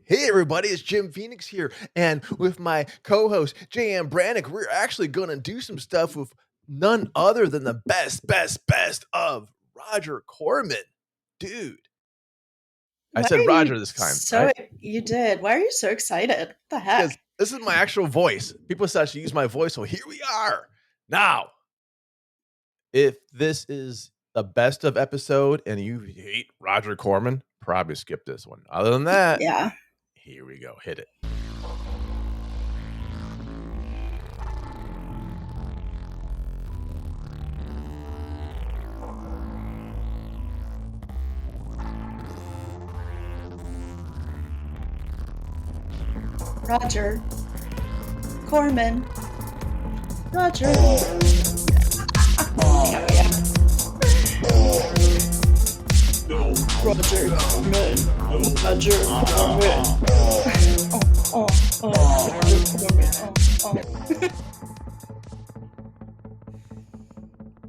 Hey everybody, it's Jim Phoenix here, and with my co-host J.M. Brannick, we're actually going to do some stuff with none other than the best of Roger Corman. Dude, I Why said are Roger you this time, so right? you did. Why are you so excited? What the Because heck? this is my actual voice. People said I should use my voice, so here we are. Now, if this is the best of episode and you hate Roger Corman, probably skip this one. Other than that, Yeah. here we go. Hit it. Roger Corman. Roger. Roger Corman. Roger Corman.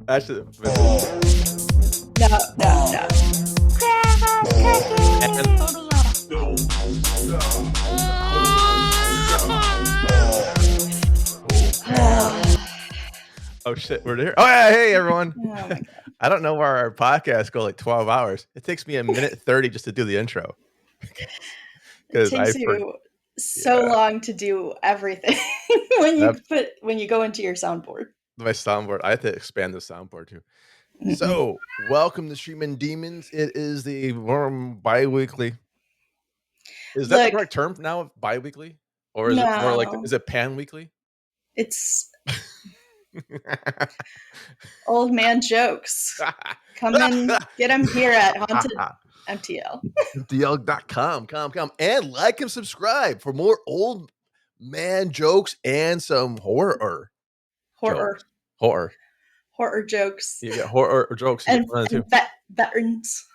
Actually, No. oh shit, we're there. Oh yeah, hey everyone. Oh my God. I don't know why our podcasts go like 12 hours. It takes me a minute 30 just to do the intro. It takes you so long to do everything when you go into your soundboard. My soundboard. I have to expand the soundboard too. So, welcome to Streamin Demons. It is the bi-weekly. Is that the correct term now? Bi-weekly? Or is it more like, is it pan-weekly? It's old man jokes. Come in, get them here at HauntedMTL. MTL.com. And like and subscribe for more old man jokes and some horror jokes. You get horror jokes and veterans.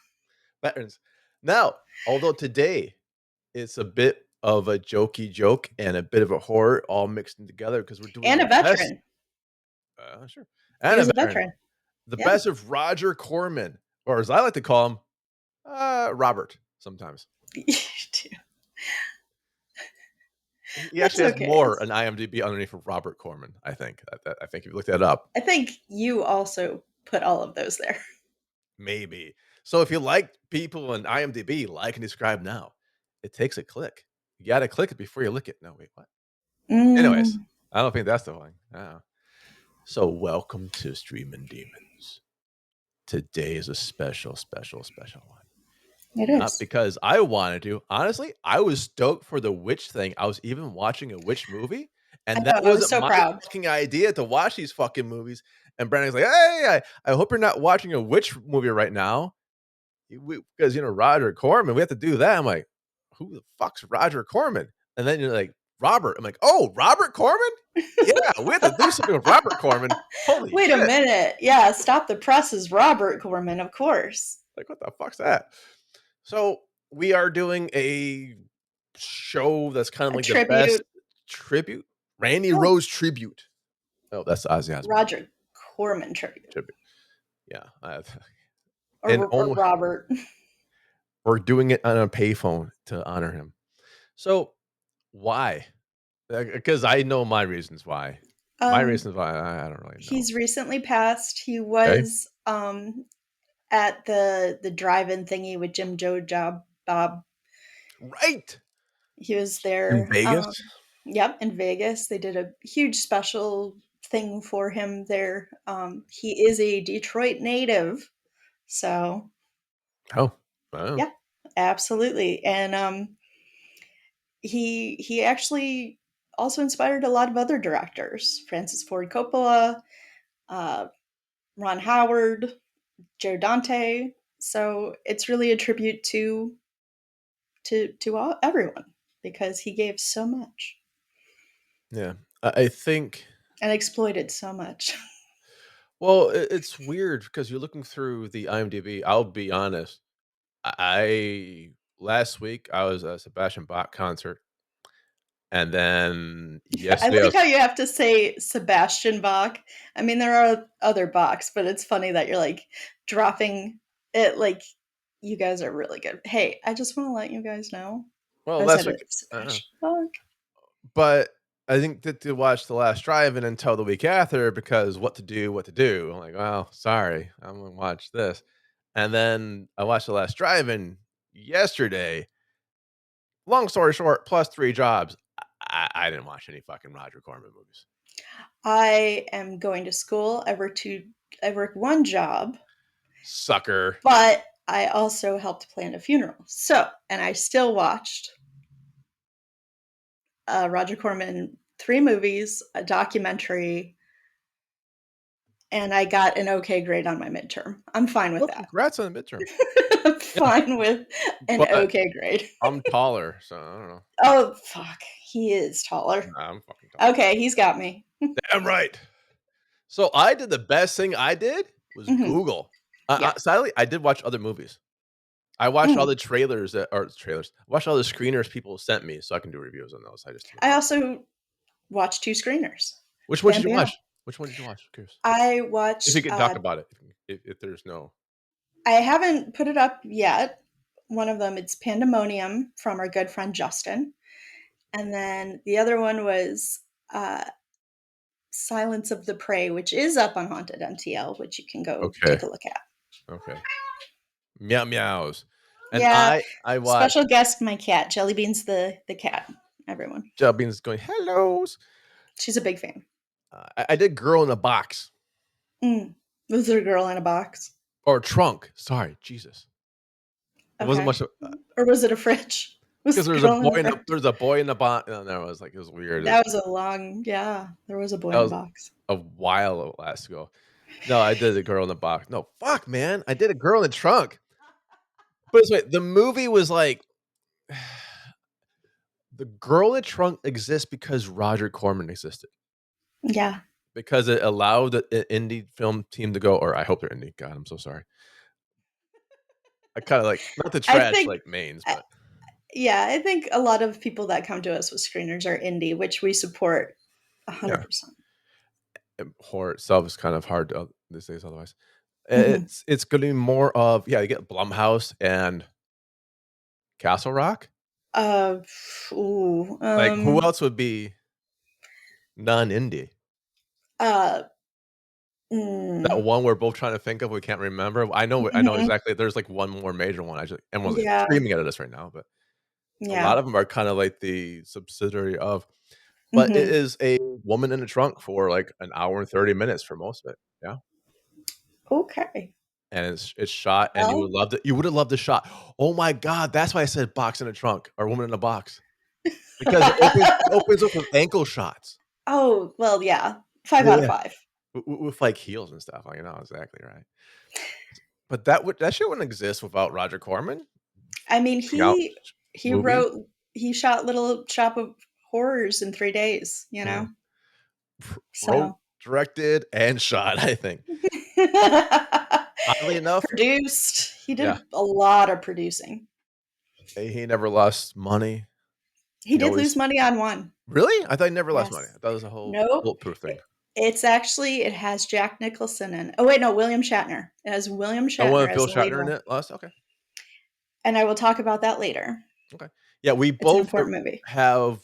Now, although today it's a bit of a jokey joke and a bit of a horror all mixed in together because we're doing and a veteran. Sure. And a veteran. The best of Roger Corman, or as I like to call him, Robert sometimes. He actually has more an IMDb underneath of Robert Corman, I think. I think if you looked that up. I think you also put all of those there. Maybe. So if you like people in IMDb, like and subscribe now. It takes a click. You got to click it before you lick it. No, wait, what? Anyways, I don't think that's the thing. So welcome to Streamin Demons. Today is a special one. It is. Not because I wanted to. Honestly, I was stoked for the witch thing. I was even watching a witch movie. And that wasn't my fucking idea to watch these fucking movies. And Brandon's like, hey, I hope you're not watching a witch movie right now. Because, Roger Corman, we have to do that. I'm like, who the fuck's Roger Corman? And then you're like, Robert. I'm like, oh, Robert Corman? Yeah, we have to do something with Robert Corman. Holy Wait shit. a minute. Yeah, Stop the Press is Robert Corman, of course. Like, what the fuck's that? So we are doing a show that's kind of like the best tribute. Randy Rose tribute. Oh, that's Ozzy Osbourne. Roger Corman tribute. Yeah. Or Robert. We're doing it on a payphone to honor him. So why? Because I know my reasons why. I don't really know. He's recently passed. He was at the drive-in thingy with Jim Joe Bob. Right. He was there. In Vegas? Yep, in Vegas. They did a huge special thing for him there. He is a Detroit native. So. Oh. Wow. Yeah, absolutely. And he actually also inspired a lot of other directors. Francis Ford Coppola, Ron Howard, Joe Dante. So it's really a tribute to everyone because he gave so much. Yeah, I think. And exploited so much. Well, it's weird because you're looking through the IMDb. I'll be honest. Last week I was at a Sebastian Bach concert. And then yesterday, I like how you have to say Sebastian Bach. I mean, there are other Bachs, but it's funny that you're like dropping it like you guys are really good. Hey, I just want to let you guys know Well, last week, but I think to watch The Last Drive-In until the week after because what to do. I'm like, well, sorry, I'm gonna watch this, and then I watched The Last Drive-In yesterday. Long story short, plus 3 jobs. I didn't watch any fucking Roger Corman movies. I am going to school. I work one job. Sucker. But I also helped plan a funeral. And I still watched Roger Corman 3 movies, a documentary, and I got an okay grade on my midterm. I'm fine with that. Congrats on the midterm. I'm fine with an okay grade. I'm taller, so I don't know. Oh, fuck. He is taller. Nah, I'm fucking taller. Okay, he's got me. Damn right. So I did the best thing I did was Google. Sadly, I did watch other movies. I watched all the trailers. Watched all the screeners people sent me so I can do reviews on those. I also watched 2 screeners. Which one did you watch? Which one did you watch? Curious. I watched. If you could talk about it, if there's no. I haven't put it up yet. One of them, it's Pandemonium from our good friend Justin. And then the other one was Silence of the Prey, which is up on HauntedMTL, which you can go take a look at. Okay. Meow meows. And I watched. Special guest, my cat. Jellybean's the cat, everyone. Jellybean's going, hellos. She's a big fan. I did Girl in a Box. Was there a girl in a box? Or trunk. Sorry, Jesus. It wasn't much. Or was it a fridge? Because there's a boy in the box. No, it was weird. That was a long, there was a boy in the box. A while last ago. No, I did a girl in the box. No, fuck, man. I did a girl in the trunk. But wait, the movie was like, the girl in the trunk exists because Roger Corman existed. Yeah. Because it allowed an indie film team to go, or I hope they're indie. God, I'm so sorry. I kind of like, not the trash like mains, but. Yeah, I think a lot of people that come to us with screeners are indie, which we support 100%. Horror itself is kind of hard these days otherwise. It's going to be more of, you get Blumhouse and Castle Rock. Like, who else would be non-indie? That one we're both trying to think of, we can't remember. I know exactly. There's like one more major one. Everyone's screaming at us right now, but a lot of them are kind of like the subsidiary of. But it is a woman in a trunk for like an hour and 30 minutes for most of it. Yeah. Okay. And it's shot, and you would have loved the shot. Oh my God, that's why I said box in a trunk or woman in a box, because it opens up with ankle shots. Oh well, yeah, 5 out of 5 with like heels and stuff. Like, exactly right. But that shit wouldn't exist without Roger Corman. I mean, he shot Little Shop of Horrors in 3 days. Wrote, directed, and shot. I think. Oddly enough, produced. He did a lot of producing. He never lost money. He did lose money on one. Really? I thought he never lost money. I thought it was a whole bulletproof thing. It has Jack Nicholson in. Oh wait, no, William Shatner. It has William Shatner. Phil Shatner in it last. Okay. And I will talk about that later. Okay. Yeah, we both have.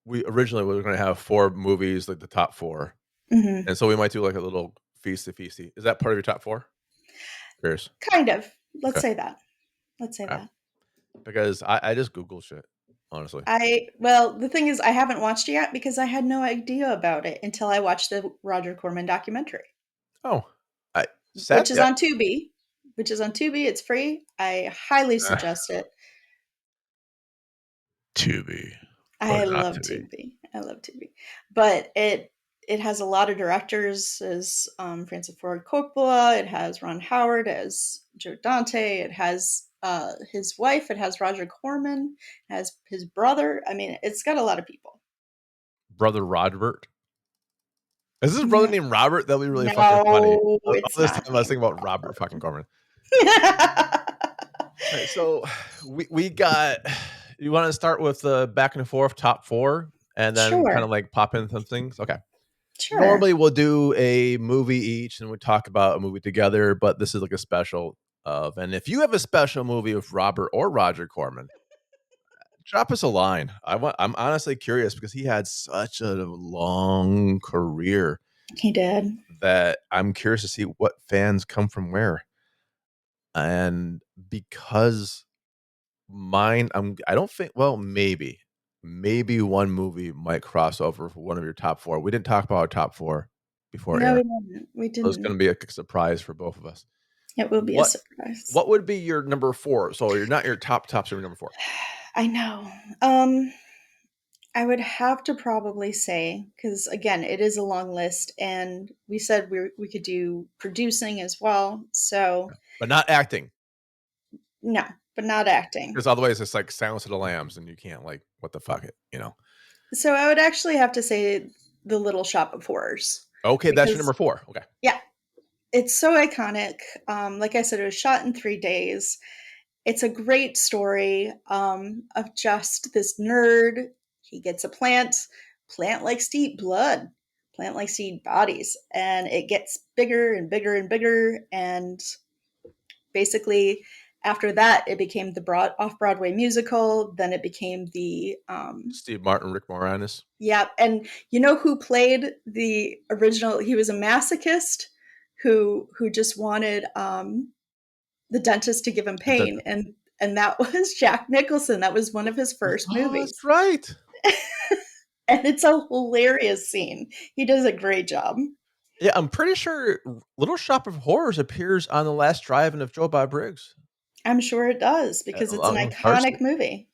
We originally were going to have 4 movies, like the top 4, and so we might do like a little feasty. Is that part of your top 4? Curious. Kind of. Let's say that. Because I just Google shit, honestly. The thing is, I haven't watched it yet because I had no idea about it until I watched the Roger Corman documentary. Oh, which is on Tubi. It's free. I highly suggest it. Tubi. I love Tubi. But it has a lot of directors. As Francis Ford Coppola. It has Ron Howard as Joe Dante. It has his wife. It has Roger Corman. It has his brother. I mean, it's got a lot of people. Brother Robert. Is this brother named Robert? That'll be really fucking funny. All this time I was thinking about Robert fucking Corman. Right, so we got. You want to start with the back and forth top 4, and then kind of like pop in some things? Okay. Sure. Normally we'll do a movie each, and we talk about a movie together, but this is like a special and if you have a special movie with Robert or Roger Corman, Drop us a line. I'm honestly curious because he had such a long career. He did. That I'm curious to see what fans come from where. And because mine, I don't think, well, maybe one movie might cross over for one of your top 4. We didn't talk about our top 4 before No, air. we So it's didn't. going to be a surprise for both of us. It will be a surprise. What would be your number 4? So you're not your top, so you're number 4. I know. I would have to probably say, because again, it is a long list, and we said we could do producing as well. So, but not acting. No, but not acting. Because otherwise, it's like Silence of the Lambs, and you can't what the fuck it, So I would actually have to say The Little Shop of Horrors. Okay, that's your number 4. Okay. Yeah, it's so iconic. Like I said, it was shot in 3 days. It's a great story of just this nerd. He gets a plant likes to eat blood, plant likes to eat bodies, and it gets bigger and bigger and bigger. And basically, after that, it became the off-Broadway musical. Then it became the Steve Martin, Rick Moranis. Yeah, and you know who played the original? He was a masochist who just wanted the dentist to give him pain, and that was Jack Nicholson. That was one of his first movies. That's right. And it's a hilarious scene. He does a great job. Yeah, I'm pretty sure Little Shop of Horrors appears on The Last Drive-In of Joe Bob Briggs. I'm sure it does, because it's an iconic movie.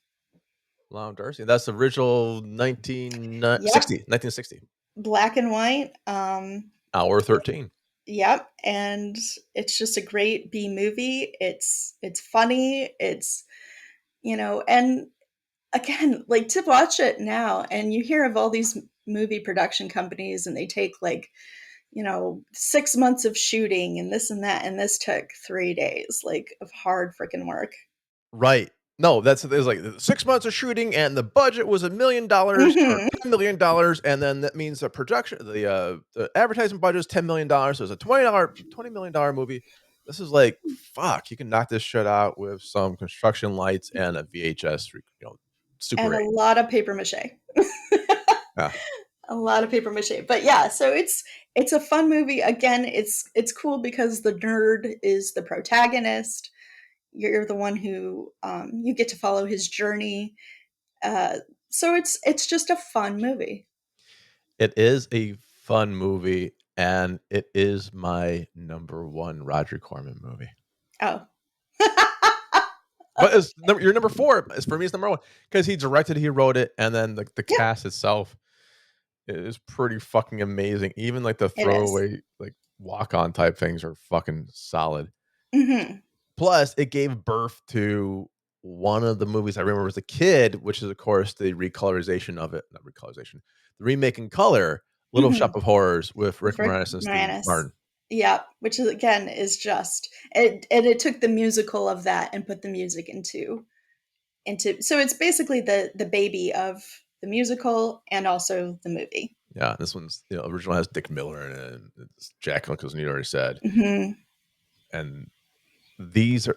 Lon Darcy. That's the original 1960. Black and white. Hour 13. Yep, and it's just a great B movie. It's funny. It's, and again, like, to watch it now, and you hear of all these movie production companies, and they take 6 months of shooting and this and that, and this took 3 days, of hard freaking work. Right. No, there's 6 months of shooting, and the budget was $1 million or $10 million, and then that means the production, the advertising budget is $10 million. So it's a $20 million movie. This is fuck. You can knock this shit out with some construction lights and a VHS, Super and 8. A lot of paper mache. Yeah. A lot of paper mache. But yeah, so it's a fun movie. Again, it's cool because the nerd is the protagonist. You're the one who you get to follow his journey. So it's just a fun movie. It is a fun movie, and it is my number 1 Roger Corman movie. Oh. But your number 4 is, for me, it's number 1 because he directed, he wrote it, and then the cast itself is pretty fucking amazing. Even the throwaway walk-on type things are fucking solid. Mm-hmm. Plus, it gave birth to one of the movies I remember as a kid, which is, of course, the recolorization of it. Not recolorization. The remake in color, Little Shop of Horrors with Rick Moranis and Steve Martin. Yeah, which is, again, is just... it took the musical of that and put the music into... So it's basically the baby of the musical and also the movie. Yeah, this one's, original has Dick Miller in it, and it's Jack Nicholson, you already said. Mm-hmm. And these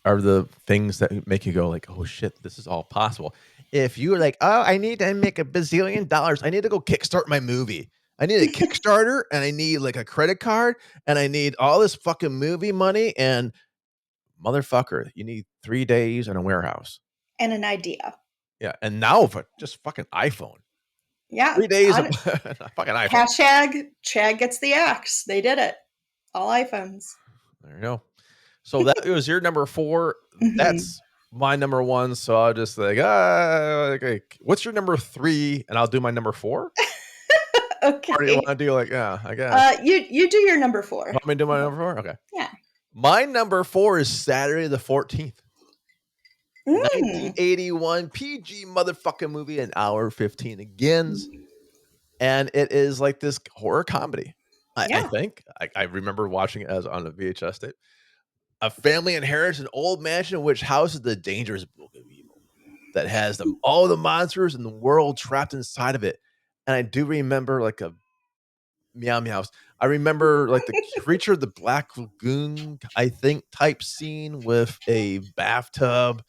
are the things that make you go oh shit, this is all possible. If you're I need to make $1 bazillion, I need to go kickstart my movie. I need a Kickstarter, and I need a credit card, and I need all this fucking movie money, and motherfucker, you need 3 days in a warehouse. And an idea. Yeah, and now for just fucking iPhone. Yeah. 3 days of fucking iPhone. Hashtag Chad gets the axe. They did it. All iPhones. There you go. So that was your number 4. Mm-hmm. That's my number 1. So I'll just okay. What's your number 3? And I'll do my number 4. Okay. Or do you want to do I guess. You do your number 4. Want me to do my number 4? Okay. Yeah. My number 4 is Saturday the 14th. 1981 PG motherfucking movie, an hour 15 again. And it is this horror comedy. I think. I remember watching it as on a VHS tape. A family inherits an old mansion which houses the dangerous book of evil that has all the monsters in the world trapped inside of it. And I do remember a meow meows. I remember the creature of the Black Lagoon, I think, type scene with a bathtub.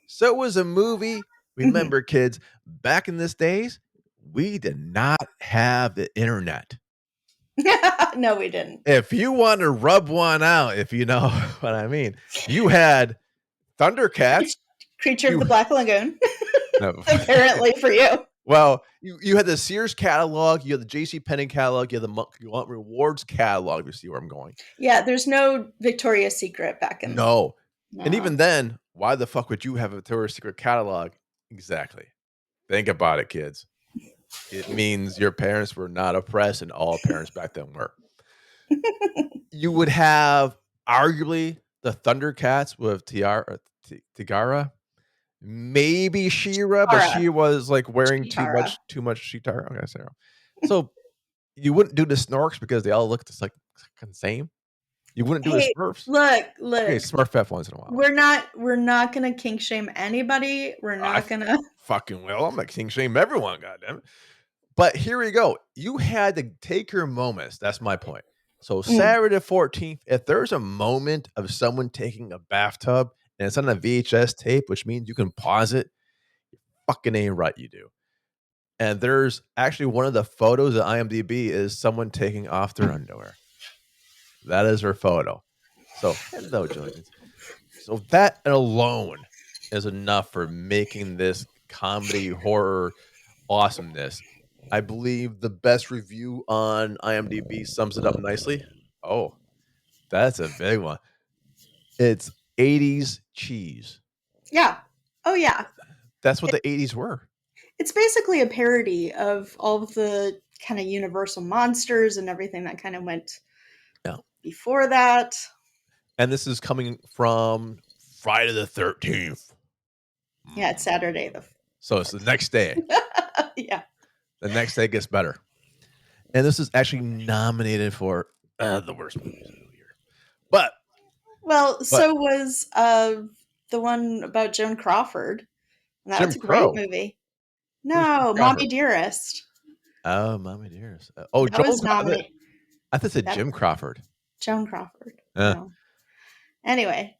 So it was a movie Remember, kids, back in this days, we did not have the internet. No, we didn't. If you want to rub one out, if you know what I mean, you had Thundercats. Creature of the Black Lagoon. No. Apparently for you. Well, you had the Sears catalog, you had the JCPenney catalog, you had the Monkey Want Rewards catalog, if you see where I'm going. Yeah, there's no Victoria's Secret back in. No. And even then, why the fuck would you have a Victoria's Secret catalog? Exactly. Think about it, kids. It means your parents were not oppressed, and all parents back then were. You would have arguably the Thundercats with Tigara. Maybe She-Ra, but she was like wearing too much She-Ra. Okay, so you wouldn't do the Snorks because they all look just like the same. You wouldn't do the Smurfs. Look. Okay, Smurfette once in a while. We're not gonna kink shame anybody. We're not gonna fucking will. I'm gonna kink shame everyone, goddamn. But here we go. You had to take your moments. That's my point. So Saturday the 14th, if there's a moment of someone taking a bathtub and it's on a VHS tape, which means you can pause it, fucking ain't right, you do. And there's actually one of the photos at IMDb is someone taking off their underwear. That is her photo. So hello, Julian. So that alone is enough for making this comedy horror awesomeness. I believe the best review on IMDb sums it up nicely. Oh, that's a big one. It's 80s cheese. Yeah. Oh, yeah. That's what the 80s were. It's basically a parody of all of the kind of Universal monsters and everything that kind of went before that. And this is coming from Friday the 13th. Yeah, it's Saturday. So it's the next day. Yeah. The next day gets better. And this is actually nominated for the worst movies of the year. But so was the one about Joan Crawford. And that was a great movie. No, Mommy Dearest. Oh, Mommy Dearest. Joan Crawford. I thought it said Jim Crawford. Joan Crawford. No. Anyway.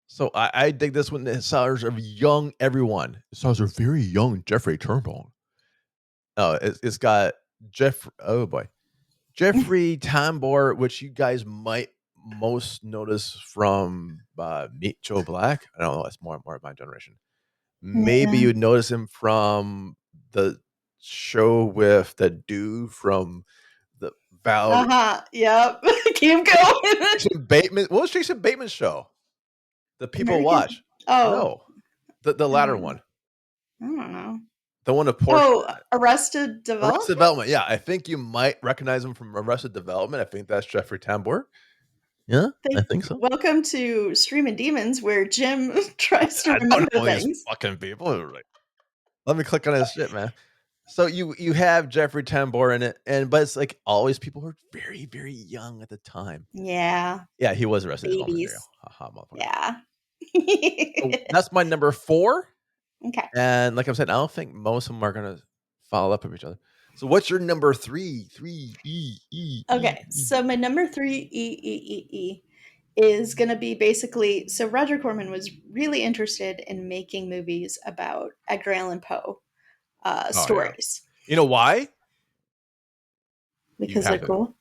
So I dig this one. It stars of young everyone. It stars a very young Jeffrey Turnbull. Oh, it's got Jeffrey Tambor, which you guys might most notice from Meet Joe Black. I don't know. That's more of my generation. Maybe you'd notice him from the show with the dude from the Val. Yep. Keep going. Jason Bateman. What was Jason Bateman's show? The people watch. Oh, no, the latter one. I don't know. The one of Arrested Development. Arrested Development. Yeah, I think you might recognize him from Arrested Development. I think that's Jeffrey Tambor. Yeah, I think so. Welcome to Streamin Demons, where Jim tries to remember things. Fucking people. Let me click on his shit, man. So you have Jeffrey Tambor in it, but it's like always people who are very, very young at the time. Yeah. Yeah, he was Arrested Development. Yeah. So that's my number 4. Okay. And like I said, I don't think most of them are gonna follow up with each other. So what's your number 3? Okay, so my number 3 is gonna be basically. So Roger Corman was really interested in making movies about Edgar Allan Poe stories. Yeah. You know why? Because they're cool.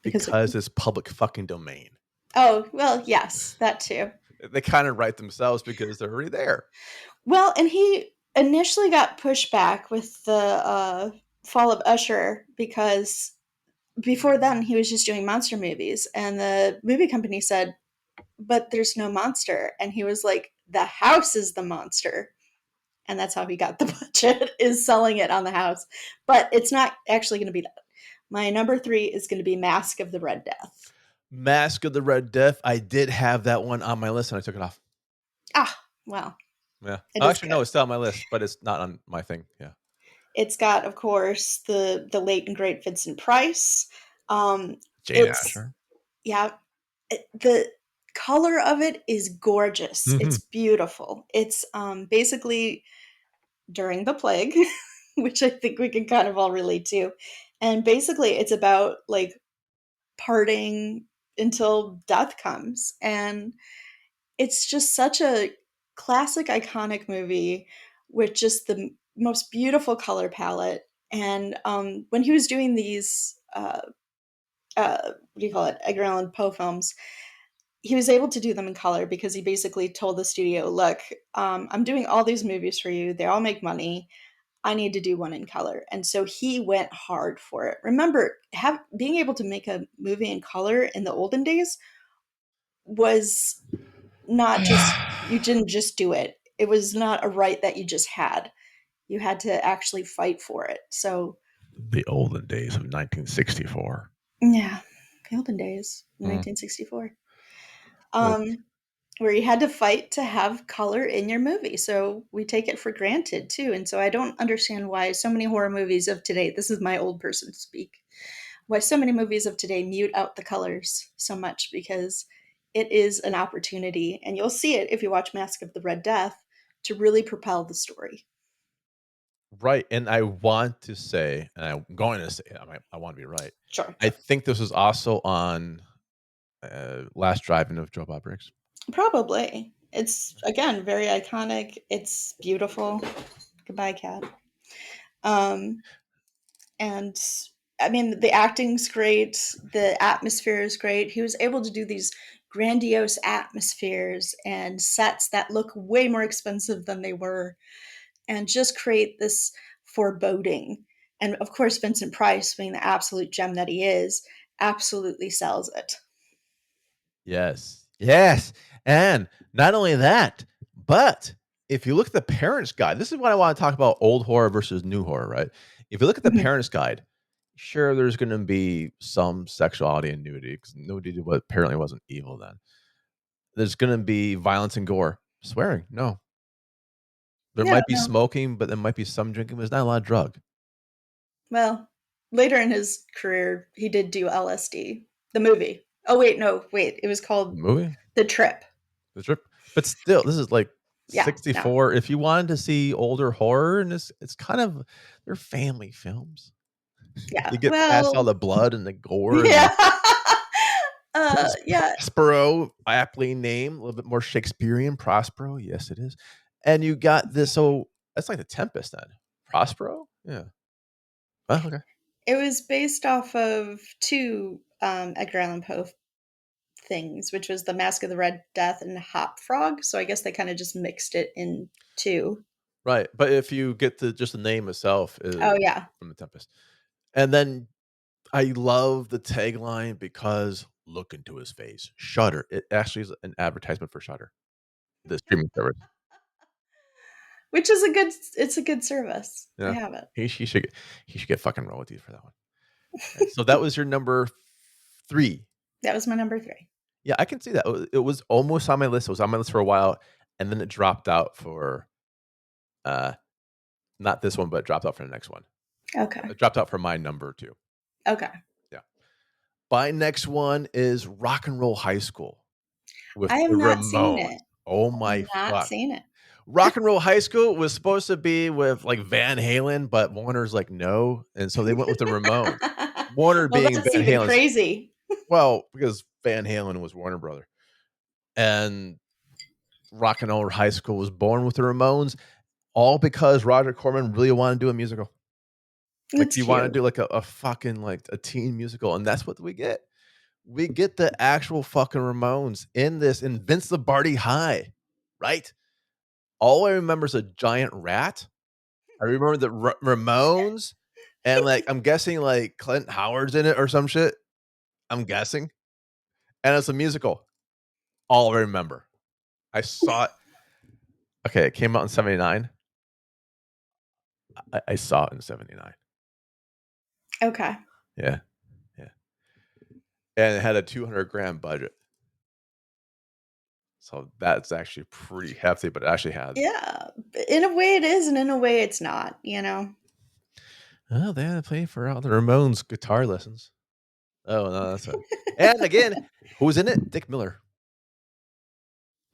Because it's public fucking domain. Oh well, yes, that too. They kind of write themselves because they're already there. Well, and he initially got pushback with the fall of Usher because before then he was just doing monster movies, and the movie company said, but there's no monster. And he was like, the house is the monster. And that's how he got the budget, is selling it on the house. But it's not actually going to be that. My number 3 is going to be Mask of the Red Death. Mask of the Red Death. I did have that one on my list and I took it off. Well. Yeah. Actually, no, it's still on my list, but it's not on my thing. Yeah. It's got, of course, the late and great Vincent Price. Jane Asher. Yeah. The color of it is gorgeous. Mm-hmm. It's beautiful. It's basically during the plague, which I think we can kind of all relate to. And basically it's about like parting until death comes. And it's just such a classic, iconic movie. with just the most beautiful color palette. And when he was doing these, what do you call it, Edgar Allan Poe films, he was able to do them in color because he basically told the studio, look, I'm doing all these movies for you. They all make money. I need to do one in color. And so he went hard for it. Remember, being able to make a movie in color in the olden days was not just, you didn't just do it. It was not a right that you just had. You had to actually fight for it. So the olden days of 1964. yeah, the olden days, 1964. Where you had to fight to have color in your movie. So we take it for granted too. And so I don't understand why so many horror movies of today, this is my old person speak, why so many movies of today mute out the colors so much, because it is an opportunity, and you'll see it if you watch Mask of the Red Death, to really propel the story. Right. And I want to say, and I'm going to say, I want to be right. Sure. I think this was also on Last Drive-In of Joe Bob Briggs. Probably. It's, again, very iconic. It's beautiful. Goodbye, cat. And I mean, the acting's great. The atmosphere is great. He was able to do these grandiose atmospheres and sets that look way more expensive than they were, and just create this foreboding. And of course, Vincent Price, being the absolute gem that he is, absolutely sells it. Yes. Yes. And not only that, but if you look at the Parents Guide, this is what I want to talk about, old horror versus new horror, right? If you look at the Parents Guide, sure, there's going to be some sexuality and nudity, because nudity apparently wasn't evil then. There's going to be violence and gore. Swearing, no. There might be smoking, but there might be some drinking, but there's not a lot of drug. Well, later in his career, he did do LSD, the movie. Oh, wait, no, wait. It was called The movie? The Trip. The Trip. But still, this is like 64. No. If you wanted to see older horror, and it's kind of, they're family films. Yeah. You get past all the blood and the gore. Yeah. Yeah. Prospero, aptly named, a little bit more Shakespearean. Prospero, yes, it is. And you got this, so that's like The Tempest then. Prospero? Yeah. Oh, okay. It was based off of two Edgar Allan Poe things, which was The Mask of the Red Death and Hop Frog. So I guess they kind of just mixed it in two. Right. But if you get just the name itself is from The Tempest. And then I love the tagline because look into his face. Shudder. It actually is an advertisement for Shudder, the streaming service. Which is a good service. Yeah. I have it. He should get fucking royalties for that one. Right, so that was your number 3. That was my number 3. Yeah, I can see that. It was almost on my list. It was on my list for a while, and then it dropped out for not this one, but it dropped out for the next one. Okay. It dropped out for my number 2. Okay. Yeah. My next one is Rock and Roll High School with I have not seen it. Oh my fuck. Not seen it. Rock and Roll High School was supposed to be with like Van Halen, but Warner's like no, and so they went with the Ramones. Warner being that's Van even Halen. Crazy. Well, because Van Halen was Warner Brother, and Rock and Roll High School was born with the Ramones, all because Roger Corman really wanted to do a musical. Like you want to do like a fucking like a teen musical, and that's what we get. We get the actual fucking Ramones in this, in Vince Lombardi High, right? All I remember is a giant rat. I remember the Ramones, and like I'm guessing like Clint Howard's in it or some shit. I'm guessing, and it's a musical. All I remember. I saw it. Okay, it came out in 79. I saw it in 79. Okay. Yeah. And it had a 200,000 budget. So that's actually pretty hefty, but it actually had. Yeah. In a way it is, and in a way it's not, you know? Oh, they had to pay for all the Ramones guitar lessons. Oh, no, that's it. And again, who was in it? Dick Miller.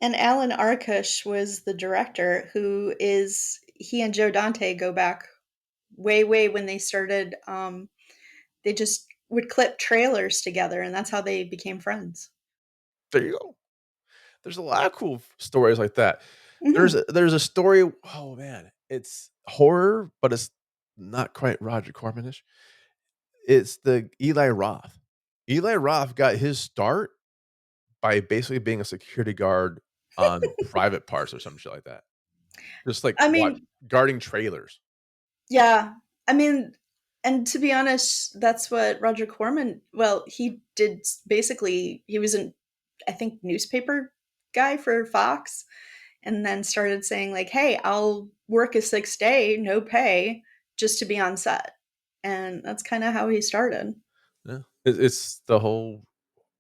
And Alan Arkush was the director, he and Joe Dante go back way when they started. They just would clip trailers together, and that's how they became friends. There you go. There's a lot of cool stories like that. Mm-hmm. There's a story. Oh man, it's horror, but it's not quite Roger Cormanish. It's the Eli Roth. Eli Roth got his start by basically being a security guard on private parts or some shit like that. Just like guarding trailers. Yeah. I mean, and to be honest, that's what Roger Corman, he did basically, he was I think, newspaper guy for Fox, and then started saying like, hey, I'll work a 6 day, no pay, just to be on set. And that's kind of how he started. Yeah. It's the whole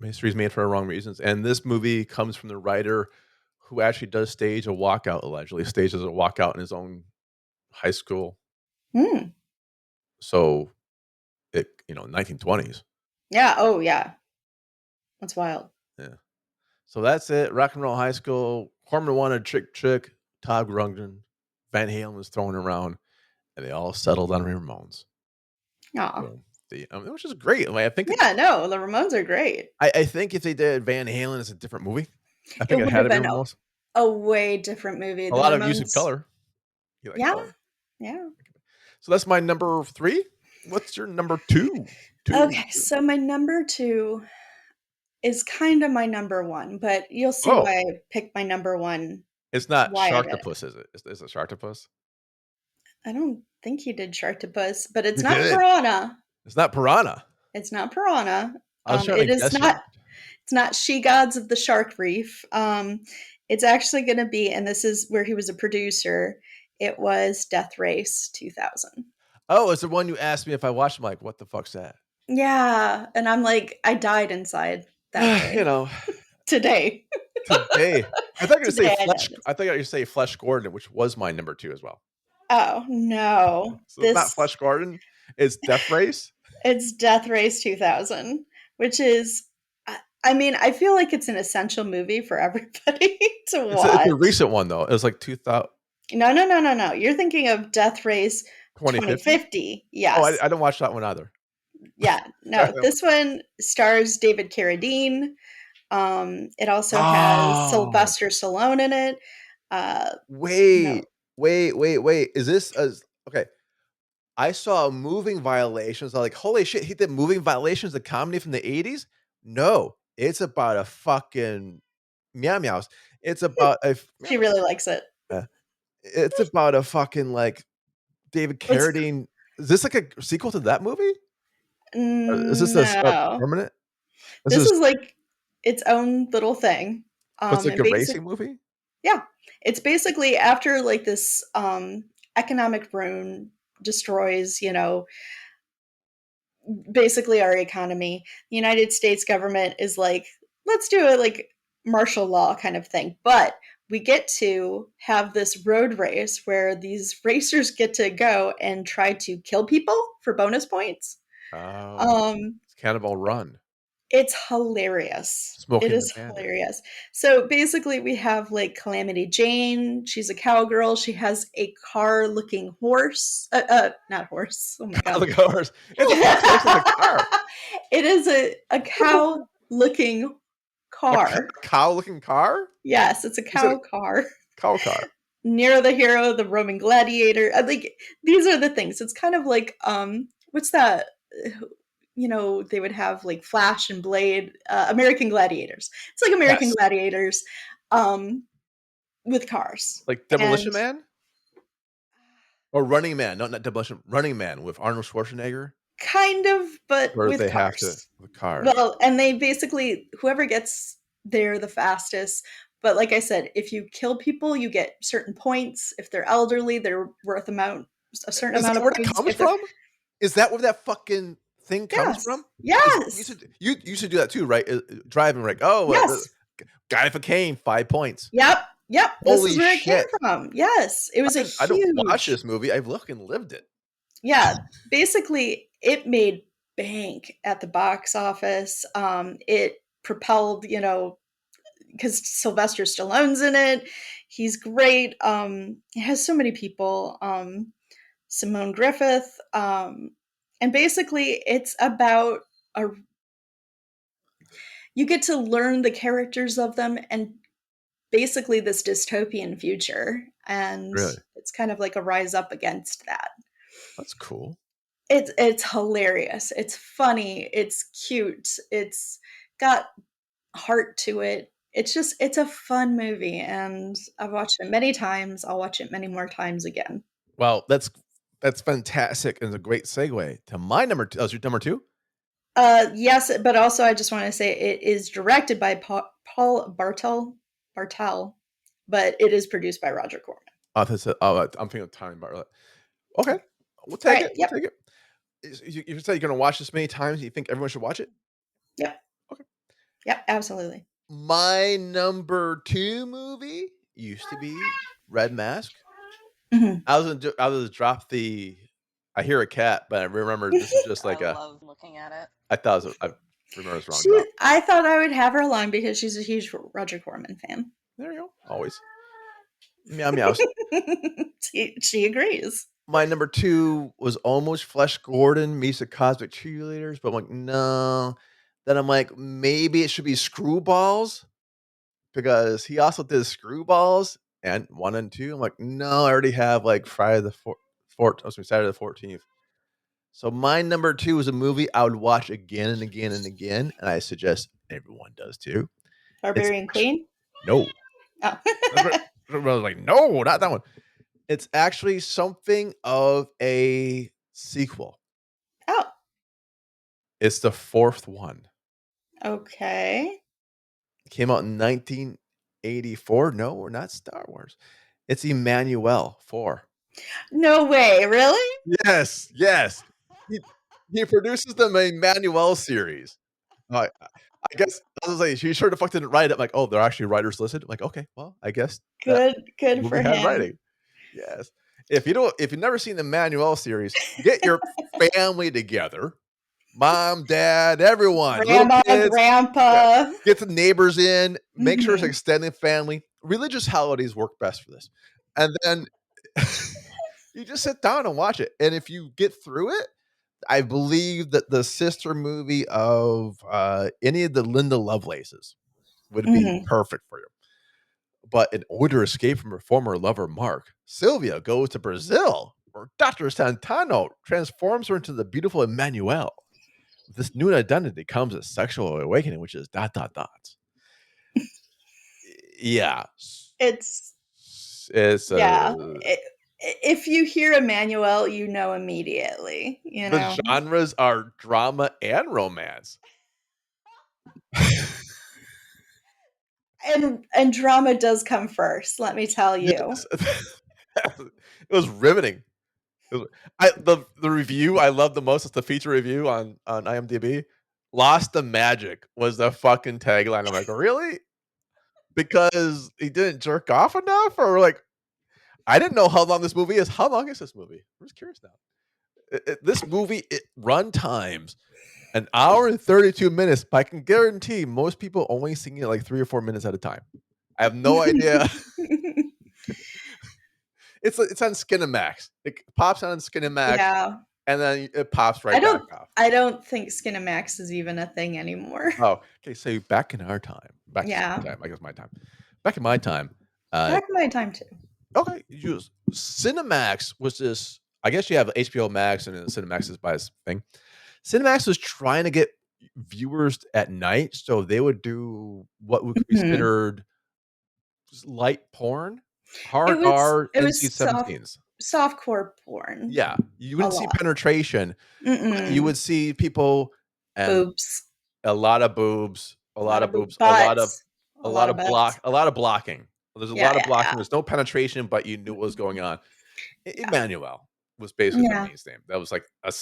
history's made for the wrong reasons. And this movie comes from the writer who actually does stage a walkout, allegedly stages a walkout in his own high school. So 1920s. Yeah. Oh yeah. That's wild. Yeah. So that's it. Rock and Roll High School. Corman wanted Chick, Todd Rundgren, Van Halen was thrown around, and they all settled on Ramones. Aw. Which is great. I think. Yeah, no, the Ramones are great. I think if they did Van Halen as a different movie, I think it it would had have been Ramones. A way different movie. A lot of use of color. Yeah. Color. Yeah. So that's my number 3. What's your number 2? Okay, so my number 2 is kind of my number 1, but you'll see why I picked my number 1. It's not Sharktopus, is it? Is it Sharktopus? I don't think he did Sharktopus, but it's not Piranha. It's not Piranha. It's not Piranha. It's not She Gods of the Shark Reef. It's actually going to be, and this is where he was a producer, it was Death Race 2000. Oh, it's the one you asked me if I watched. I'm like, what the fuck's that? Yeah, and I'm like, I died inside that day. Today. Today. I thought you were going to say Flesh Gordon, which was my number 2 as well. Oh, no. So it's not Flesh Gordon. It's Death Race. It's Death Race 2000, which is, I feel like it's an essential movie for everybody to watch. It's a recent one, though. It was like 2000. No. You're thinking of Death Race 2050. Yes. Oh, I don't watch that one either. Yeah. No, this one stars David Carradine. It also has Sylvester Stallone in it. Wait. Is this okay? I saw Moving Violations. I'm like, holy shit, he did Moving Violations, the comedy from the 80s? No, it's about a fucking meows. It's about she really likes it. It's about a fucking like David Carradine. Is this like a sequel to that movie? Is this a permanent? This is like its own little thing. It's like a racing movie? Yeah. It's basically after like this economic ruin destroys, basically our economy. The United States government is like, let's do a like martial law kind of thing. But we get to have this road race where these racers get to go and try to kill people for bonus points. It's Cannonball Run. It's hilarious. It is hilarious. So basically we have like Calamity Jane. She's a cowgirl. She has a car-looking horse. Not horse. Oh my God. It's a horse. It's a car. It is a cow-looking car. A cow-looking car? Yes, it's a cow car. Cow car. Nero the Hero, the Roman Gladiator. Like, these are the things. It's kind of like, what's that? They would have like Flash and Blade, American Gladiators. It's like American Gladiators with cars. Like Demolition Man? Or Running Man. No, not Demolition. Running Man with Arnold Schwarzenegger? Kind of, but with cars. With cars. Well, and they basically, whoever gets there the fastest. But like I said, if you kill people, you get certain points. If they're elderly, they're worth a certain amount of points. Is that where it comes from? Is that where that fucking thing comes from? Yes. You used to do that too, right? Driving, like, guy for Kane, 5 points. Yep. Holy this is where shit. It came from. Yes. It was I don't watch this movie. I've looked and lived it. Yeah. Basically, it made bank at the box office. It propelled, because Sylvester Stallone's in it. He's great. It has so many people. Simone Griffith. And basically, it's about you get to learn the characters of them and basically this dystopian future. And it's kind of like a rise up against that. That's cool. It's hilarious. It's funny. It's cute. It's got heart to it. It's a fun movie, and I've watched it many times. I'll watch it many more times again. Well, that's fantastic and a great segue to my number 2. That was your number 2? Yes, but also I just want to say it is directed by Paul Bartel, but it is produced by Roger Corman. I'm thinking of Time Bartlett. Okay, we'll take it. We'll take it. You said you're going to watch this many times. You think everyone should watch it? Yep. Okay. Yep, absolutely. My number 2 movie used to be Red Mask. Mm-hmm. I was gonna drop the. I hear a cat, but I remember this is just like I love looking at it. I thought I remember it was wrong. I thought I would have her along because she's a huge Roger Corman fan. There you go. Always. Meow meows. She agrees. My number 2 was almost Flesh Gordon meets the Cosmic Cheerleaders, but I'm like, no. Then I'm like, maybe it should be Screwballs because he also did Screwballs and 1 and 2. I'm like, no, I already have like Saturday the 14th. So my number 2 is a movie I would watch again and again and again, and I suggest everyone does too. Barbarian Queen? No. Oh. I was like, no, not that one. It's actually something of a sequel. Oh. It's the 4th one. Okay. It came out in 1984. No, we're not Star Wars. It's Emmanuel 4. No way, really? Yes. He produces the Emmanuel series. I guess I was like, she sure the fuck didn't write it. I'm like, oh, they're actually writers listed. I'm like, okay, well, I guess good for him. Writing. Yes. If you've never seen the Emmanuel series, get your family together. Mom, dad, everyone. Grandma, kids, grandpa. get the neighbors in. Make sure it's extended family. Religious holidays work best for this. And then you just sit down and watch it. And if you get through it, I believe that the sister movie of any of the Linda Lovelaces would be perfect for you. But in order to escape from her former lover, Mark, Sylvia goes to Brazil, where Dr. Santano transforms her into the beautiful Emmanuel. With this new identity comes a sexual awakening, which is ... Yeah. It's yeah. If you hear Emmanuel, you know immediately. You know the genres are drama and romance. And drama does come first, let me tell you. Yes. It was riveting. The review I love the most is the feature review on IMDb. Lost the magic was the fucking tagline. I'm like, really? Because he didn't jerk off enough? Or like, I didn't know how long this movie is. How long is this movie? I'm just curious now. This movie, run times 1 hour and 32 minutes, but I can guarantee most people only sing it like 3 or 4 minutes at a time. I have no idea. It's on Skinamax. It pops on Skinamax. Yeah. And then it pops back off. I don't think Skinamax is even a thing anymore. Oh, okay. So back in our time. I guess my time. Back in my time. Back in my time too. Okay. Cinemax was this. I guess you have HBO Max and Cinemax is by this thing. Cinemax was trying to get viewers at night, so they would do what would be considered light porn, hard R, NC-17s. Softcore porn. Yeah, you wouldn't see penetration. You would see people and boobs. A lot of boobs. A lot of boobs. Butts, a lot of blocking. There's a lot of blocking. There's no penetration, but you knew what was going on. Emmanuel was basically the main name. That was like a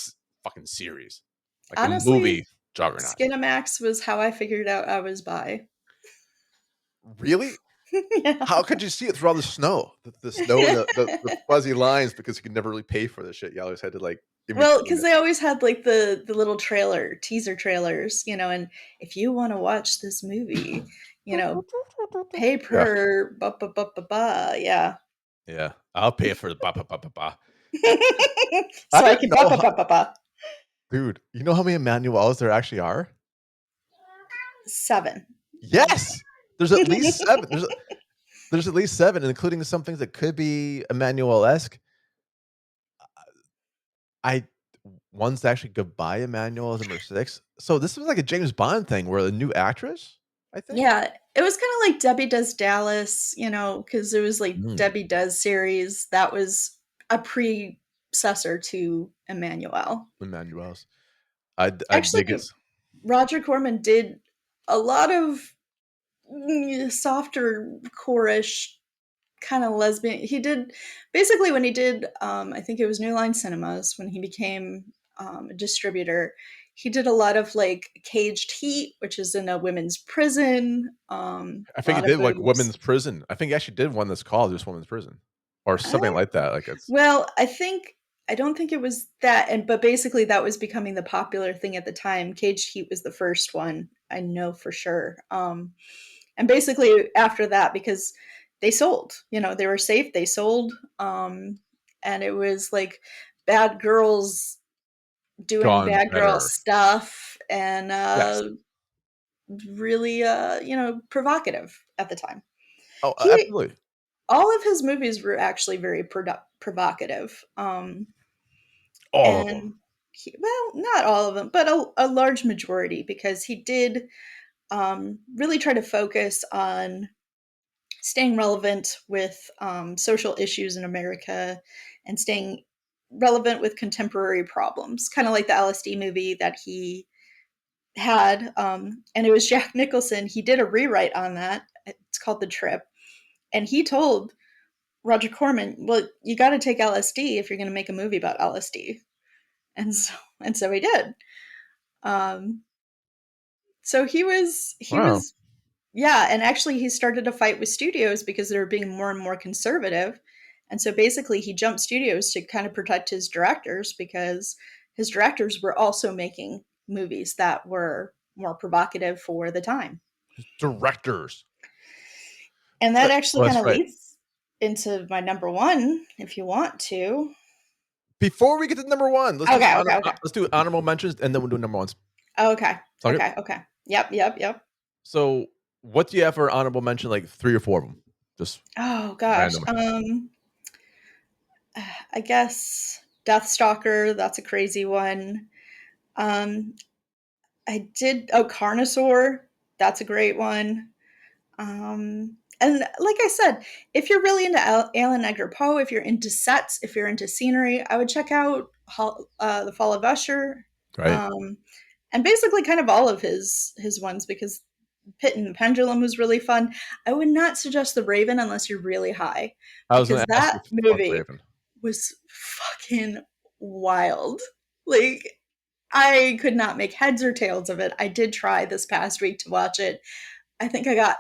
fucking series. Like honestly, a movie juggernaut. Skinamax was how I figured out I was bi. Really? Yeah. How could you see it through all the snow? The snow, the fuzzy lines, because you could never really pay for this shit. You always had to like. Well, because they always had like the little teaser trailers, and if you want to watch this movie, pay per yeah. Yeah, I'll pay for the ba. So I can ba. Dude, you know how many Emmanuels there actually are? 7. Yes, there's at least 7. There's at least 7, including some things that could be Emmanuel-esque. One's actually Goodbye Emmanuel is number 6. So this was like a James Bond thing where a new actress, I think? Yeah, it was kinda like Debbie Does Dallas, because it was like Debbie Does series. That was a predecessor to Emmanuel. Emmanuel's. I Actually, dig it. Roger Corman did a lot of softer core-ish kind of lesbian. He did basically when he did I think it was New Line Cinemas when he became a distributor. He did a lot of like Caged Heat, which is in a women's prison. A I think he lot of did like movies. Women's Prison. I think he actually did one that's called just Women's Prison or something Uh, like that. Like it's well, I don't think it was that, but basically that was becoming the popular thing at the time. Caged Heat was the first one, I know for sure. And basically after that, because they sold, they were safe, they sold, and it was like bad girls doing gone bad girl better. stuff and Yes. really provocative at the time. Oh, He absolutely. All of his movies were actually very provocative, All of them. and well, not all of them, but a large majority, because he did really try to focus on staying relevant with social issues in America and staying relevant with contemporary problems, kind of like the LSD movie that he had. And it was Jack Nicholson. He did a rewrite on that. It's called The Trip. And he told Roger Corman, well, you got to take LSD if you're going to make a movie about LSD. And so he did. Um, so he Wow. was Yeah, and actually he started a fight with studios because they were being more and more conservative. And so basically he jumped studios to kind of protect his directors, because his directors were also making movies that were more provocative for the time. Directors. And that actually Well, kind that's of right. leads into my number 1 if you want to. Before we get to number 1, let's do Okay, okay, okay. let's do honorable mentions and then we'll do number 1s. Okay. Sound good? Okay. Yep. So, what do you have for honorable mention, like 3 or 4 of them? Just Oh gosh. random. I guess Deathstalker, that's a crazy one. Um, Carnosaur, that's a great one. And like I said, if you're really into Alan Edgar Poe, if you're into sets, if you're into scenery, I would check out The Fall of Usher, Right. and basically kind of all of his ones, because Pit and the Pendulum was really fun. I would not suggest The Raven unless you're really high, I was because gonna ask you that about the movie Raven. was fucking wild. Like, I could not make heads or tails of it. I did try this past week to watch it. I think I got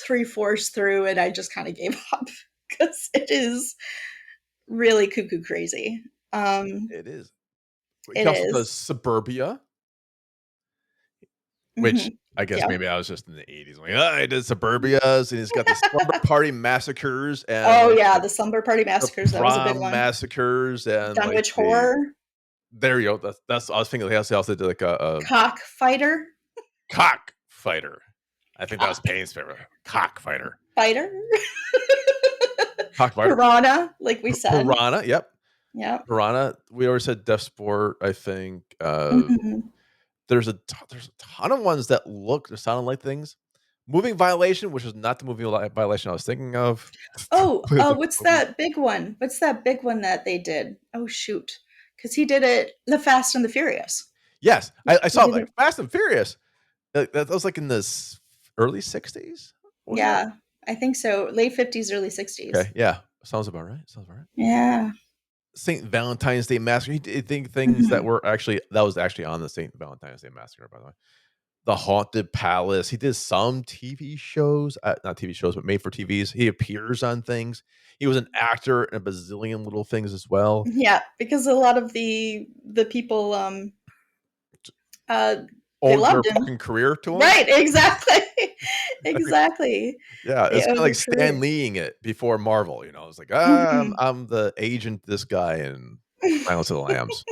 3/4 through and I just kind of gave up because it is really cuckoo crazy. It is. It He also is. does Suburbia, which Mm-hmm. I guess Yeah. maybe I was just in the '80s. Like, I did Suburbias, and he's got the Slumber Party Massacres and, Oh like, yeah, the Slumber Party the Massacres. That was a big Prom one. Massacres and, like, Dunwich the Horror. there you go. That's I was thinking he also did, like, a Cockfighter. Cockfighter. I think that was Cock Payne's favorite. Cockfighter. Fighter. Cockfighter. Piranha, like we said. Piranha, yep. Yep. Piranha. We already said Death Sport, I think. Mm-hmm. There's a ton of ones that look or sound like things. Moving Violation, which is not the movie violation I was thinking of. Oh, It's a what's movie. that big one? What's that big one that they did? Oh shoot, because he did it. The Fast and the Furious. Yes, I He saw did like it. Fast and Furious. That was like in the early '60s, wasn't it? Yeah, I think so. Late 50s, early 60s. Okay, yeah, sounds about right. Sounds about right. Yeah. Saint Valentine's Day Massacre. He did think things Mm-hmm. that was actually on the Saint Valentine's Day Massacre, by the way. The Haunted Palace. He did some TV shows, not TV shows, but made for TVs. He appears on things. He was an actor in a bazillion little things as well. Yeah, because a lot of the people uh they Owed their loved him. fucking career to him. Right, exactly. I think, Exactly. yeah, They it's kind owed of like their Stan career. Leeing it before Marvel. It's like Mm-hmm. I'm the agent, this guy, in Silence of the Lambs.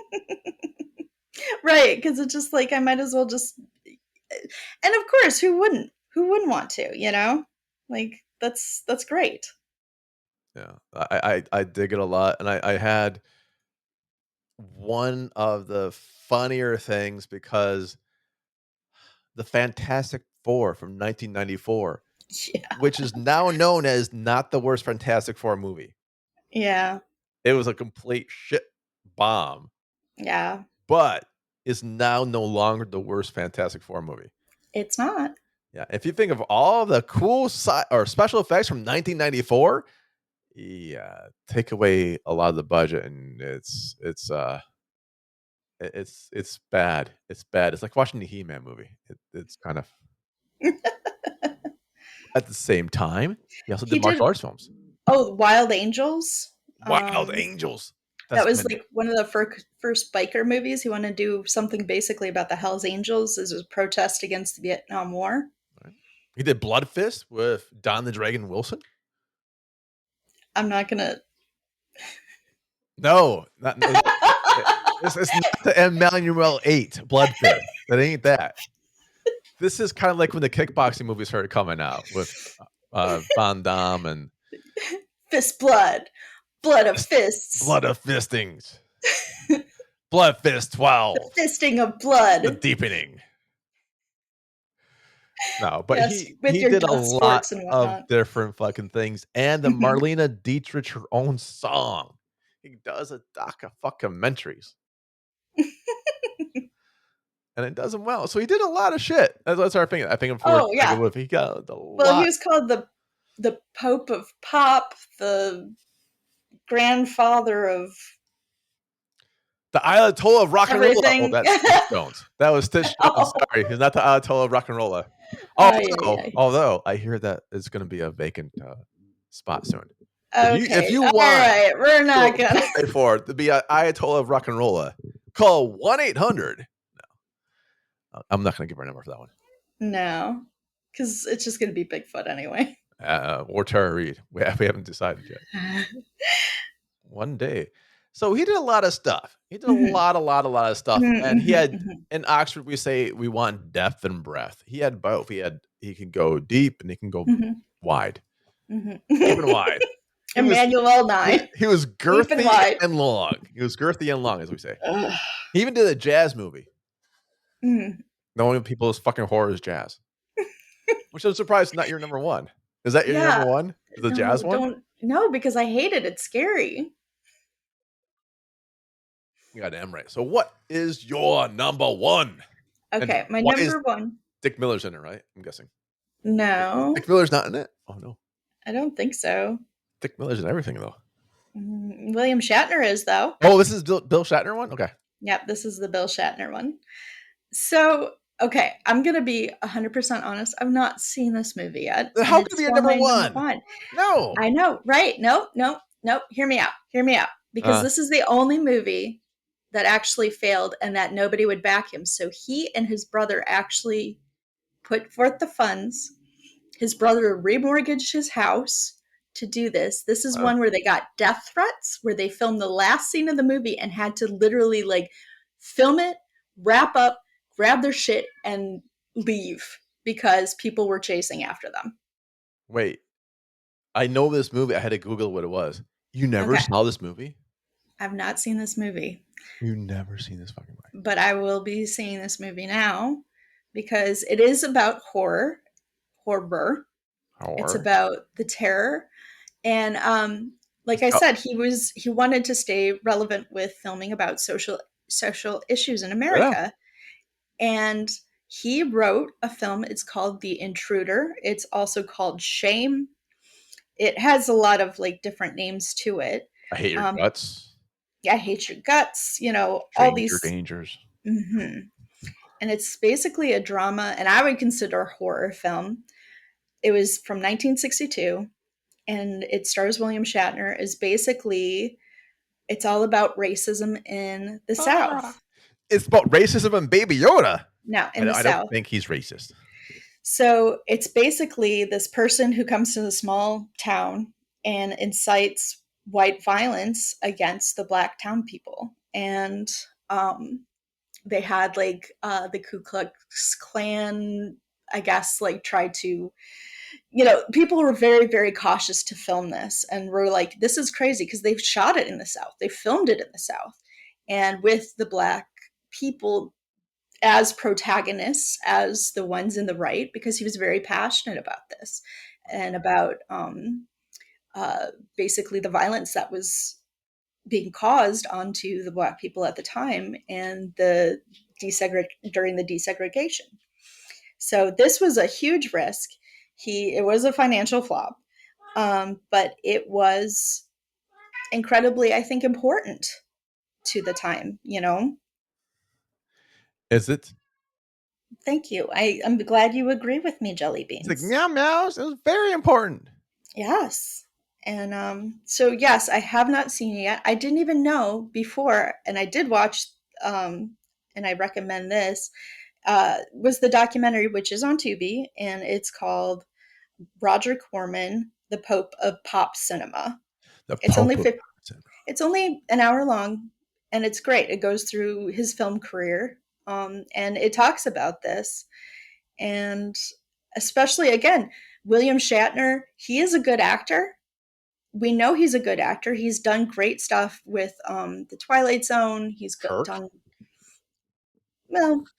Right, because it's just like I might as well just, and of course, who wouldn't want to, like that's great. Yeah, I dig it a lot, and I had one of the funnier things because the Fantastic Four from 1994, Yeah. which is now known as not the worst Fantastic Four movie. Yeah. It was a complete shit bomb. Yeah. But is now no longer the worst Fantastic Four movie. It's not. Yeah, if you think of all the cool or special effects from 1994, yeah, take away a lot of the budget, and it's bad. It's bad. It's like watching the He-Man movie. It's kind of at the same time. He also did martial arts films. Oh, Wild Angels. Wild Angels. That was like one of the first biker movies. He wanted to do something basically about the Hells Angels as a protest against the Vietnam War. Right. He did Blood Fist with Don the Dragon Wilson. I'm not gonna. No, it's not the Emmanuel 8 Blood Fist. That ain't that. This is kind of like when the kickboxing movies started coming out with Van Damme and Fist Blood. Blood of Fists. Blood of Fistings. Blood Fist 12. The fisting of blood. The deepening. No, but yes, he did a lot of different fucking things. And the Marlene Dietrich, her own song. He does a documentaries. And it does him well. So he did a lot of shit. That's our opinion. I think him for he got a lot. Well, he was called the Pope of Pop, the grandfather of the Ayatollah of rock and roll. Oh, that's Stitch Jones. That was Stitch Jones. Sorry, he's not the Ayatollah of rock and roll. Although I hear that it's going to be a vacant spot soon. Okay, if you want, all right, we're not gonna pay for it to be an Ayatollah of rock and roll. Call 1-800. No, I'm not going to give our number for that one. No, because it's just going to be Bigfoot anyway. Or Tara Reid. We haven't decided yet. One day. So he did a lot of stuff. He did a lot of stuff. And he had in Oxford, we say we want depth and breadth. He had both. He can go deep and he can go wide. Deep and wide. Emmanuel 9. He was girthy and long. He was girthy and long, as we say. He even did a jazz movie. The only people is fucking horror is jazz. Which I'm surprised is not your number one. Is that your number one? The jazz one? No, because I hate it. It's scary. You got damn right. So what is your number one? Okay, my number one. Dick Miller's in it, right? I'm guessing. No. Dick Miller's not in it? Oh, no. I don't think so. Dick Miller's in everything, though. William Shatner is, though. Oh, this is Bill Shatner one? Okay. Yep, this is the Bill Shatner one. So, okay, I'm going to be 100% honest. I've not seen this movie yet. How could it be your number one? No. I know, right? Nope. Hear me out. Because this is the only movie that actually failed and that nobody would back him. So he and his brother actually put forth the funds. His brother remortgaged his house to do this. This is one where they got death threats, where they filmed the last scene of the movie and had to literally like film it, wrap up, grab their shit, and leave because people were chasing after them. Wait. I know this movie. I had to Google what it was. You never saw this movie? I've not seen this movie. You've never seen this fucking movie. But I will be seeing this movie now because it is about horror. It's about the terror. And like I said, he wanted to stay relevant with filming about social issues in America. Yeah. And he wrote a film. It's called The Intruder. It's also called Shame. It has a lot of like different names to it. I Hate Your Guts. Yeah, I Hate Your Guts. All these dangers. And it's basically a drama, and I would consider a horror film. It was from 1962, and it stars William Shatner. It's all about racism in the South. It's about racism and Baby Yoda. No, I don't think he's racist. So it's basically this person who comes to the small town and incites white violence against the black town people. And they had like the Ku Klux Klan, I guess, like tried to people were very, very cautious to film this and were like, this is crazy because they've shot it in the South. They filmed it in the South. And with the Black people as protagonists, as the ones in the right, because he was very passionate about this and about basically the violence that was being caused onto the Black people at the time and during the desegregation. So this was a huge risk. It was a financial flop, but it was incredibly, I think, important to the time. Is it? Thank you. I'm glad you agree with me, Jelly Beans. It's like meow meows. It was very important. Yes. And so yes, I have not seen it yet. I didn't even know before, and I did watch, and I recommend this. Was the documentary, which is on Tubi, and it's called Roger Corman, the Pope of Pop Cinema. It's only an hour long, and it's great. It goes through his film career, and it talks about this, and especially again, William Shatner. He is a good actor. We know he's a good actor. He's done great stuff with The Twilight Zone. He's done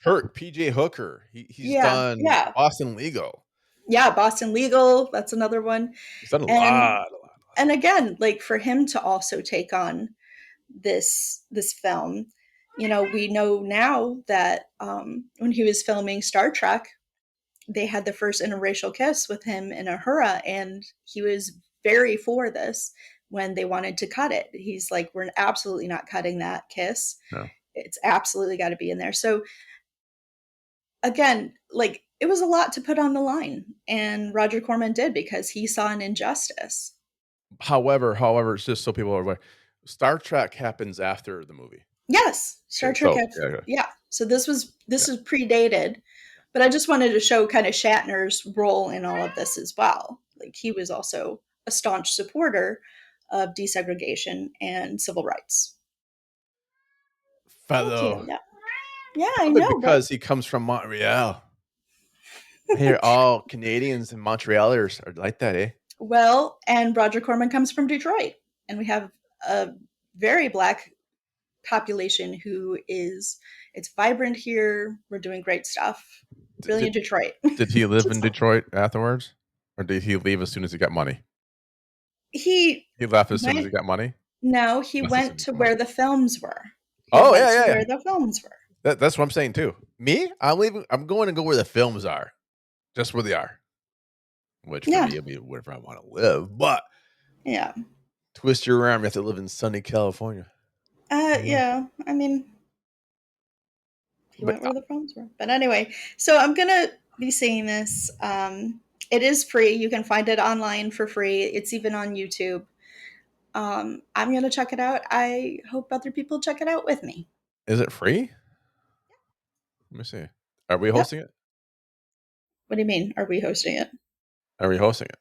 Kirk, PJ Hooker. He's done Boston Legal. Yeah, Boston Legal. That's another one. He's done a lot. And again, like for him to also take on this film, we know now that when he was filming Star Trek, they had the first interracial kiss with him and Uhura, and he was very for this when they wanted to cut it. He's like, we're absolutely not cutting that kiss. No. It's absolutely got to be in there. So again, like it was a lot to put on the line, and Roger Corman did because he saw an injustice. However, it's just so people are aware, Star Trek happens after the movie. Yes, Star Trek. Yeah. So this is predated, but I just wanted to show kind of Shatner's role in all of this as well. Like he was also a staunch supporter of desegregation and civil rights. Fellow. Yeah, I know. Because he comes from Montreal. Here, all Canadians and Montrealers are like that, eh? Well, and Roger Corman comes from Detroit, and we have a very Black population it's vibrant here. We're doing great stuff. Really in Detroit. Did he live in Detroit afterwards? Or did he leave as soon as he got money? He left as soon as he got money? No, he went to where the films were. Where the films were. That's what I'm saying too. Me, I'm going to go where the films are. Just where they are. Which for me, it'll be wherever I want to live. But yeah. Twist your arm, you have to live in sunny California. Yeah. I mean, he went where the films were. But anyway, so I'm gonna be seeing this. It is free. You can find it online for free. It's even on YouTube. I'm gonna check it out. I hope other people check it out with me. Is it free? Let me see. Are we hosting it? What do you mean? Are we hosting it? Are we hosting it?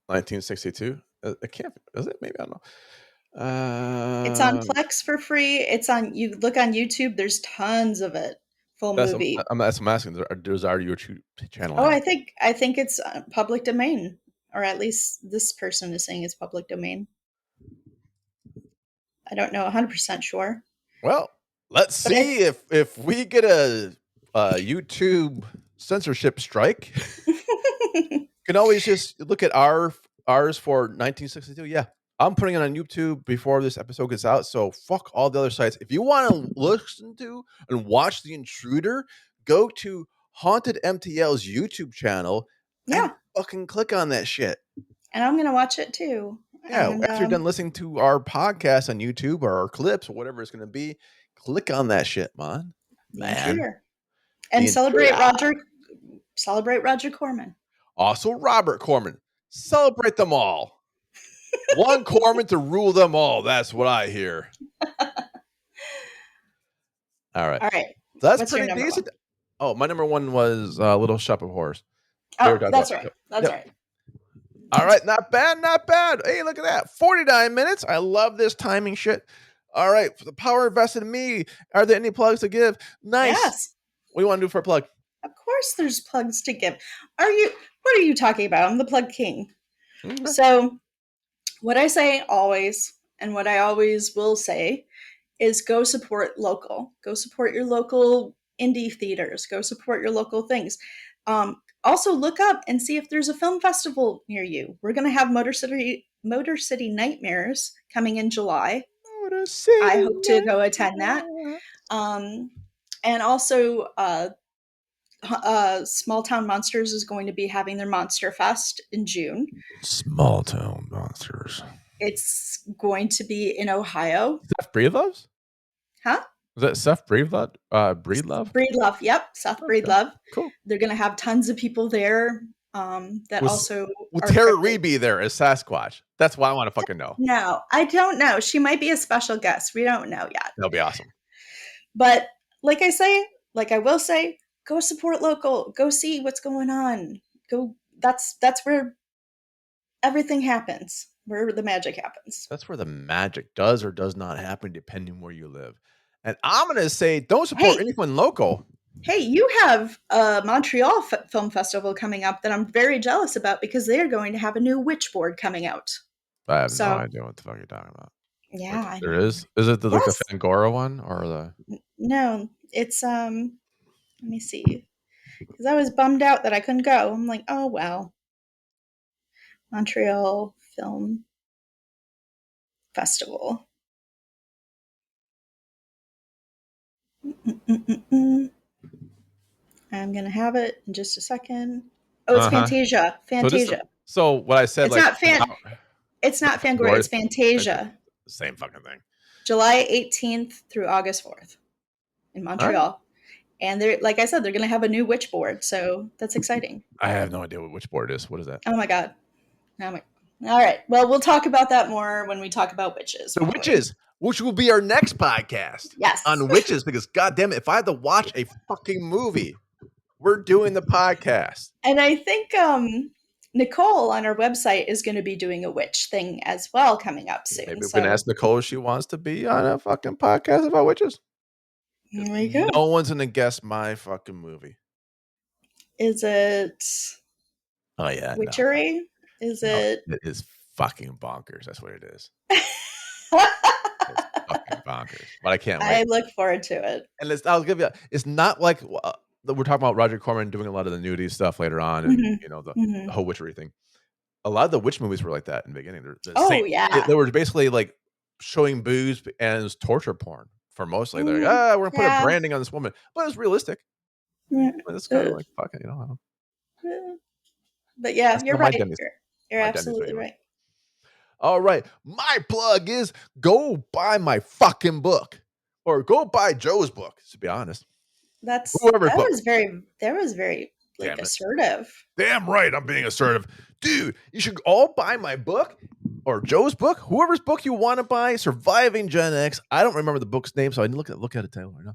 1962? It can't be. Is it? Maybe, I don't know. It's on Plex for free. You look on YouTube, there's tons of it. Full movie. I'm asking. Does our YouTube channel? Oh, I think it's public domain, or at least this person is saying it's public domain. I don't know 100% sure. Well, let's see if we get a YouTube censorship strike. You can always just look at ours for 1962. Yeah, I'm putting it on YouTube before this episode gets out. So fuck all the other sites. If you want to listen to and watch The Intruder, go to HauntedMTL's YouTube channel. Yeah, and fucking click on that shit. And I'm gonna watch it too. Yeah, after you're done listening to our podcast on YouTube or our clips or whatever it's going to be, click on that shit, man. And celebrate Roger Corman. Also, Robert Corman. Celebrate them all. One Corman to rule them all. That's what I hear. All right. That's What's pretty decent. Oh, my number one was Little Shop of Horrors. Oh, that's right. That's right. All right, not bad, not bad. Hey, look at that. 49 minutes. I love this timing shit. All right, for the power invested in me. Are there any plugs to give? Nice. Yes. What do you want to do for a plug? Of course there's plugs to give. What What are you talking about? I'm the plug king. Mm-hmm. So what I say always, and what I always will say, is go support local. Go support your local indie theaters. Go support your local things. Also look up and see if there's a film festival near you. We're going to have Motor City Nightmares coming in July. I hope to go attend that. And also Small Town Monsters is going to be having their Monster Fest in June. Small Town Monsters. It's going to be in Ohio. Seth Breedlove? Huh? Is that Seth Breedlove? Breedlove? Breedlove, yep. Seth Breedlove. Cool. They're going to have tons of people there. Will Tara Reid be there as Sasquatch? That's what I want to fucking know. No, I don't know. She might be a special guest. We don't know yet. That'll be awesome. But like I will say, go support local. Go see what's going on. Go. That's where everything happens. Where the magic happens. That's where the magic does or does not happen, depending where you live. And I'm gonna say, don't support anyone local. Hey, you have a Montreal Film Festival coming up that I'm very jealous about because they're going to have a new witch board coming out. I have no idea what the fuck you're talking about. Yeah, there is. Is it like the Fangora one or the? No, it's let me see, because I was bummed out that I couldn't go. I'm like, oh well. Montreal Film Festival. I'm going to have it in just a second. Oh, it's Fantasia. Fantasia. So what I said, it's not Fangora, it's Fantasia. Same fucking thing. July 18th through August 4th in Montreal. Right. And they're, like I said, they're going to have a new witch board. So that's exciting. I have no idea what witch board is. What is that? Oh my God. All right. Well, we'll talk about that more when we talk about witches. The witches, which will be our next podcast. Yes. On witches, because goddamn it, if I had to watch a fucking movie, we're doing the podcast. And I think Nicole on our website is going to be doing a witch thing as well coming up soon. Maybe we can ask Nicole if she wants to be on a fucking podcast about witches. There we go. No one's going to guess my fucking movie. Is it witchery? No. It is fucking bonkers. That's what it is. It's fucking bonkers. But I can't wait. I look forward to it. And I'll give you. It's not like we're talking about Roger Corman doing a lot of the nudity stuff later on, and the whole witchery thing. A lot of the witch movies were like that in the beginning. They were basically like showing boobs and it was torture porn for mostly. They're like, we're gonna put a branding on this woman, but it's realistic. Yeah. It's kind of like fucking, But yeah, you're right. You're absolutely right. All right. My plug is go buy my fucking book. Or go buy Joe's book, to be honest. That was very like assertive. Damn right, I'm being assertive. Dude, you should all buy my book or Joe's book, whoever's book you want to buy, Surviving Gen X. I don't remember the book's name, so I didn't look at it Taylor. No.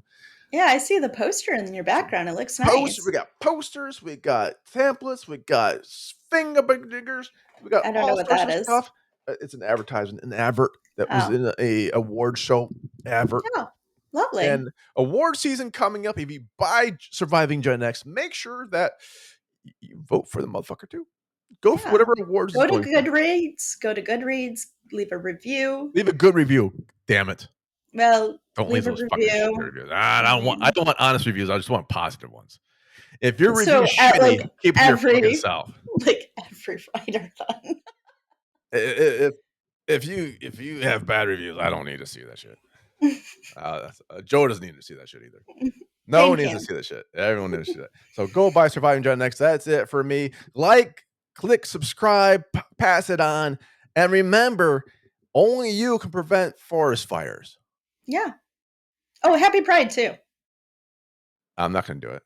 Yeah, I see the poster in your background. It looks nice. We got posters, we got templates, we got finger diggers, we got I don't know what that is. Stuff. It's an advertisement, an advert that was in a award show advert. Oh, lovely. And award season coming up. If you buy Surviving Gen X, make sure that you vote for the motherfucker too. Go for whatever awards. Go to Goodreads. Go to Goodreads. Leave a review. Leave a good review. Damn it. Well, don't leave those fucking shit reviews. I don't want honest reviews. I just want positive ones. If your review is shitty, keep it your fucking self. Like every writer then. If you have bad reviews, I don't need to see that shit. Joe doesn't need to see that shit either. No one needs to see that shit. Everyone needs to see that. So go buy Surviving Gen X. That's it for me. Like, click, subscribe, pass it on, and remember, only you can prevent forest fires. Yeah. Oh, happy Pride too. I'm not going to do it.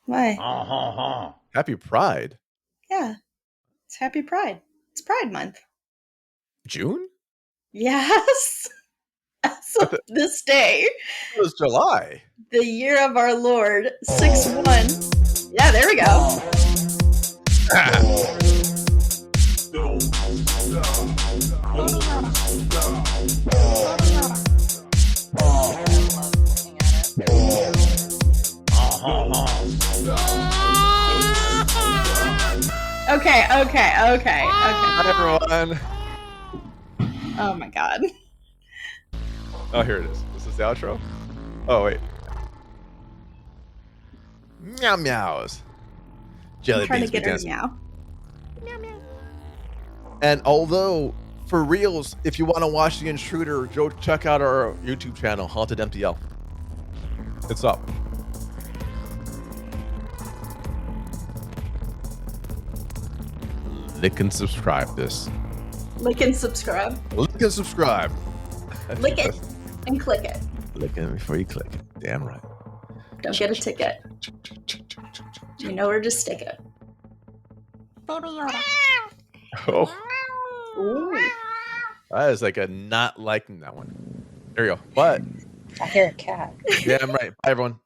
Why? Happy Pride? Yeah. It's Happy Pride. It's Pride Month. June? Yes. As of this day. It was July. The year of our Lord, 6/1. Yeah, there we go. Okay. Hi, everyone. Oh my god. Oh, here it is. This is the outro. Oh wait. Meow meows. Jelly trying beans to get her to dancing. meow. And although for reals, if you want to watch The Intruder, go check out our YouTube channel, HauntedMTL. It's up. Lick and subscribe this. Lick and subscribe. Lick and subscribe. Lick it and click it. Lick it before you click it. Damn right. Don't get a ticket. You know where to stick it. Baby Yoda. Oh. Ooh. That is like a not liking that one. There you go. But I hear a cat. damn right. Bye, everyone.